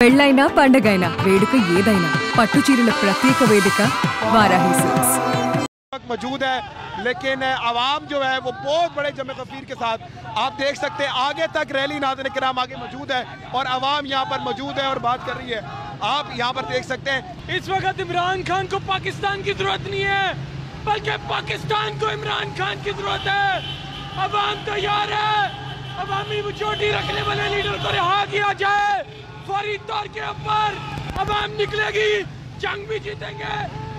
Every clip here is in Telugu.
పెళ్ళైనా పండగైనా వేడుక ఏదైనా పట్టు చీరల ప్రత్యేక వేదిక వారాహి సిల్క్స్ मौजूद है, लेकिन आवाम जो है वो बहुत बड़े जमे गफीर के साथ आप देख सकते हैं आगे तक रैली नाज़रीन किराम आगे मौजूद है और आवाम यहाँ पर मौजूद है और बात कर रही है। आप यहाँ पर देख सकते हैं इस वक्त इमरान खान को पाकिस्तान की जरूरत नहीं है, बल्कि पाकिस्तान को इमरान खान की जरूरत है। अवाम तैयार है, अवामी चोटी रखने वाले लीडर को रिहा किया जाए। फौरी तौर के ऊपर अवाम निकलेगी, जंग भी जीतेंगे,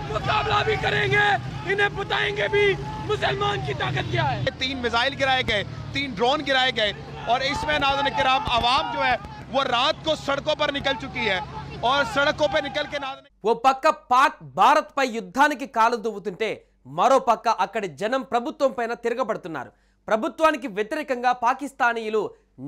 मुकाबला भी करेंगे, इन्हें बताएंगे भी मुसलमान की ताकत क्या है। 3 मिसाइल गिराए गए, 3 ड्रोन गिराए गए और इसमें नाज़रीन किराम आवाम जो है वो रात को सड़कों पर निकल चुकी है और सड़कों पर निकल के नाज़रीन ఓ పక్క పాక్ భారత్ పై యుద్ధానికి కాలు దువ్వుతుంటే మరో పక్క అక్కడి జనం ప్రభుత్వం పైన తిరగబడుతున్నారు. ప్రభుత్వానికి వ్యతిరేకంగా పాకిస్తానీయులు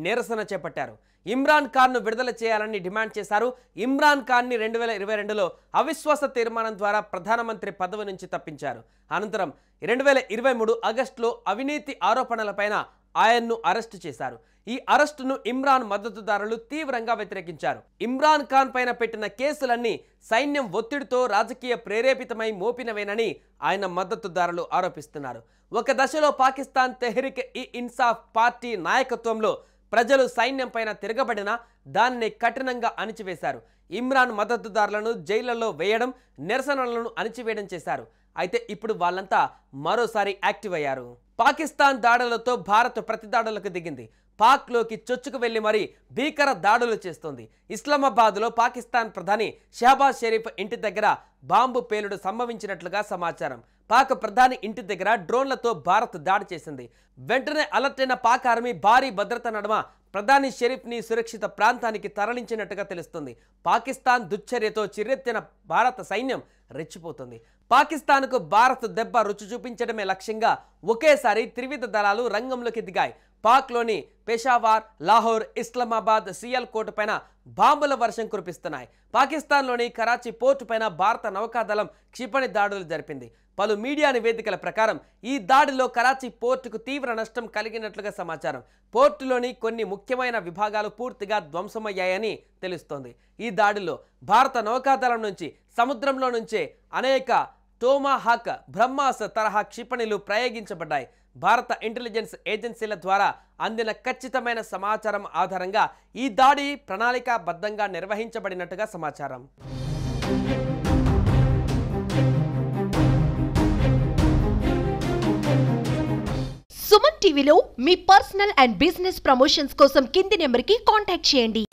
నిరసన చేపట్టారు. ఇమ్రాన్ ఖాన్ ను విడుదల చేయాలని డిమాండ్ చేశారు. ఇమ్రాన్ ఖాన్ ని 2022లో అవిశ్వాస తీర్మానం ద్వారా ప్రధానమంత్రి పదవి నుంచి తప్పించారు. అనంతరం 2023 ఆగస్టులో అవినీతి ఆరోపణలపైన ఆయన్ను అరెస్టు చేశారు. ఈ అరెస్టును ఇమ్రాన్ మద్దతుదారులు తీవ్రంగా వ్యతిరేకించారు. ఇమ్రాన్ ఖాన్ పైన పెట్టిన కేసులన్నీ సైన్యం ఒత్తిడితో రాజకీయ ప్రేరేపితమై మోపినవేనని ఆయన మద్దతుదారులు ఆరోపిస్తున్నారు. ఒక దశలో పాకిస్తాన్ తెహ్రీక్ ఇ ఇన్సాఫ్ పార్టీ నాయకత్వంలో ప్రజలు సైన్యం పైన తిరగబడినా దానిని కఠినంగా అణిచివేశారు. ఇమ్రాన్ మద్దతుదారులను జైళ్లలో వేయడం, నిరసనలను అణిచివేయడం చేశారు. అయితే ఇప్పుడు వాళ్ళంతా మరోసారి యాక్టివ్ అయ్యారు. పాకిస్తాన్ దాడులతో భారత్ ప్రతిదాడులకు దిగింది. పాక్లోకి చొచ్చుకు వెళ్లి మరీ భీకర దాడులు చేస్తోంది. ఇస్లామాబాద్లో పాకిస్తాన్ ప్రధాని షహబాజ్ షరీఫ్ ఇంటి దగ్గర బాంబు పేలుడు సంభవించినట్లుగా సమాచారం. పాక్ ప్రధాని ఇంటి దగ్గర డ్రోన్లతో భారత్ దాడి చేసింది. వెంటనే అలర్ట్ అయిన పాక్ ఆర్మీ భారీ భద్రత నడుమ ప్రధాని షరీఫ్ని సురక్షిత ప్రాంతానికి తరలించినట్టుగా తెలుస్తుంది. పాకిస్తాన్ దుశ్చర్యతో చిర్రెత్తిన భారత సైన్యం రెచ్చిపోతుంది. పాకిస్తాన్కు భారత్ దెబ్బ రుచి చూపించడమే లక్ష్యంగా ఒకేసారి త్రివిధ దళాలు రంగంలోకి దిగాయి. పాక్లోని పెషావార్, లాహోర్, ఇస్లామాబాద్, సియాల్కోట్ పైన బాంబుల వర్షం కురిపిస్తున్నాయి. పాకిస్తాన్లోని కరాచీ పోర్టు పైన భారత నౌకాదళం క్షిపణి దాడులు జరిపింది. పలు మీడియా నివేదికల ప్రకారం ఈ దాడిలో కరాచీ పోర్టుకు తీవ్ర నష్టం కలిగినట్లుగా సమాచారం. పోర్టులోని కొన్ని ముఖ్యమైన విభాగాలు పూర్తిగా ధ్వంసమయ్యాయని తెలుస్తోంది. ఈ దాడిలో భారత నౌకాదళం నుంచి సముద్రంలో నుంచే అనేక టోమాహాక్, బ్రహ్మాస్ తరహా క్షిపణులు ప్రయోగించబడ్డాయి. భారత ఇంటెలిజెన్స్ ఏజెన్సీల ద్వారా అందిన ఖచ్చితమైన సమాచారం ఆధారంగా ఈ దాడి ప్రణాళికాబద్ధంగా నిర్వహించబడినట్టుగా సమాచారం. సుమన్ టీవీలో మీ పర్సనల్ అండ్ బిజినెస్ ప్రమోషన్స్ కోసం కింది నెంబర్కి కాంటాక్ట్ చేయండి.